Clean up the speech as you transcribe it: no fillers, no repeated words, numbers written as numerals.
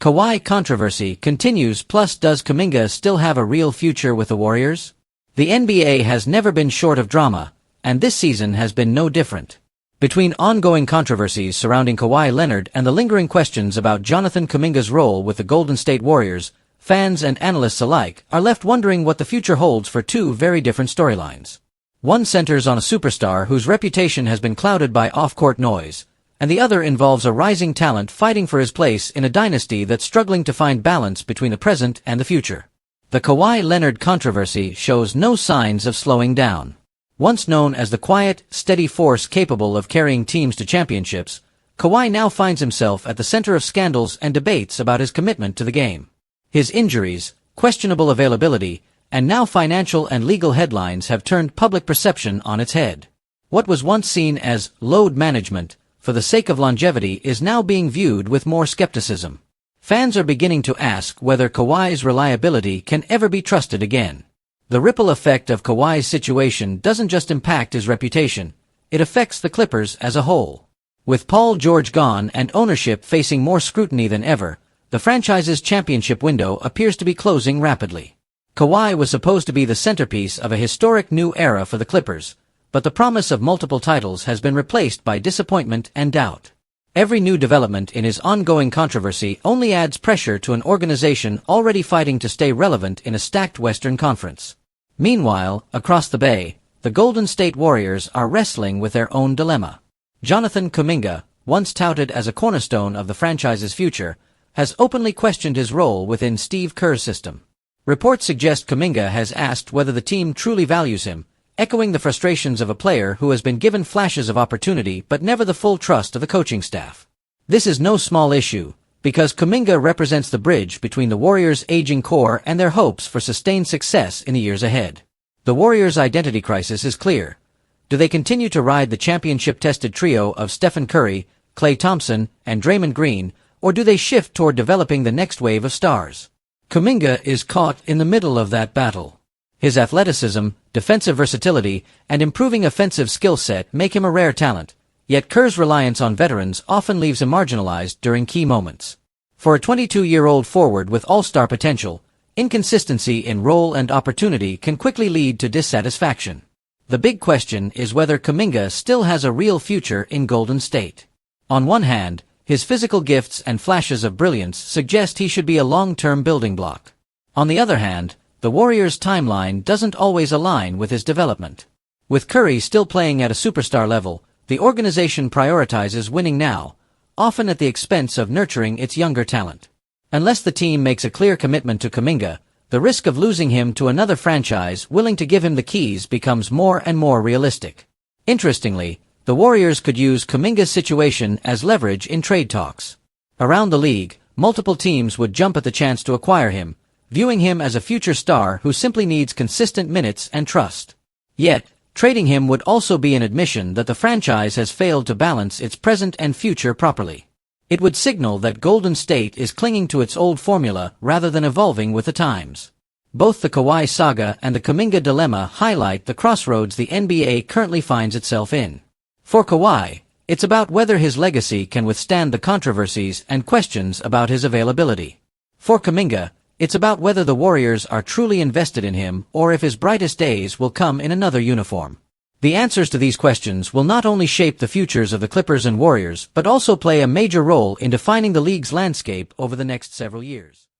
Kawhi controversy continues. Plus, does Kuminga still have a real future with the Warriors? The NBA has never been short of drama, and this season has been no different. Between ongoing controversies surrounding Kawhi Leonard and the lingering questions about Jonathan Kuminga's role with the Golden State Warriors, fans and analysts alike are left wondering what the future holds for two very different storylines. One centers on a superstar whose reputation has been clouded by off-court noise, and the other involves a rising talent fighting for his place in a dynasty that's struggling to find balance between the present and the future. The Kawhi Leonard controversy shows no signs of slowing down. Once known as the quiet, steady force capable of carrying teams to championships, Kawhi now finds himself at the center of scandals and debates about his commitment to the game. His injuries, questionable availability, and now financial and legal headlines have turned public perception on its head. What was once seen as load management, for the sake of longevity, is now being viewed with more skepticism. Fans are beginning to ask whether Kawhi's reliability can ever be trusted again. The ripple effect of Kawhi's situation doesn't just impact his reputation, it affects the Clippers as a whole. With Paul George gone and ownership facing more scrutiny than ever, the franchise's championship window appears to be closing rapidly. Kawhi was supposed to be the centerpiece of a historic new era for the Clippers, but the promise of multiple titles has been replaced by disappointment and doubt. Every new development in his ongoing controversy only adds pressure to an organization already fighting to stay relevant in a stacked Western Conference. Meanwhile, across the bay, the Golden State Warriors are wrestling with their own dilemma. Jonathan Kuminga, once touted as a cornerstone of the franchise's future, has openly questioned his role within Steve Kerr's system. Reports suggest Kuminga has asked whether the team truly values him, echoing the frustrations of a player who has been given flashes of opportunity but never the full trust of the coaching staff. This is no small issue, because Kuminga represents the bridge between the Warriors' aging core and their hopes for sustained success in the years ahead. The Warriors' identity crisis is clear. Do they continue to ride the championship-tested trio of Stephen Curry, Klay Thompson, and Draymond Green, or do they shift toward developing the next wave of stars? Kuminga is caught in the middle of that battle. His athleticism, defensive versatility, and improving offensive skill set make him a rare talent, yet Kerr's reliance on veterans often leaves him marginalized during key moments. For a 22-year-old forward with all-star potential, inconsistency in role and opportunity can quickly lead to dissatisfaction. The big question is whether Kuminga still has a real future in Golden State. On one hand, his physical gifts and flashes of brilliance suggest he should be a long-term building block. On the other hand, the Warriors' timeline doesn't always align with his development. With Curry still playing at a superstar level, the organization prioritizes winning now, often at the expense of nurturing its younger talent. Unless the team makes a clear commitment to Kuminga, the risk of losing him to another franchise willing to give him the keys becomes more and more realistic. Interestingly, the Warriors could use Kuminga's situation as leverage in trade talks. Around the league, multiple teams would jump at the chance to acquire him, viewing him as a future star who simply needs consistent minutes and trust. Yet, trading him would also be an admission that the franchise has failed to balance its present and future properly. It would signal that Golden State is clinging to its old formula rather than evolving with the times. Both the Kawhi saga and the Kuminga dilemma highlight the crossroads the NBA currently finds itself in. For Kawhi, it's about whether his legacy can withstand the controversies and questions about his availability. For Kuminga, it's about whether the Warriors are truly invested in him or if his brightest days will come in another uniform. The answers to these questions will not only shape the futures of the Clippers and Warriors but also play a major role in defining the league's landscape over the next several years.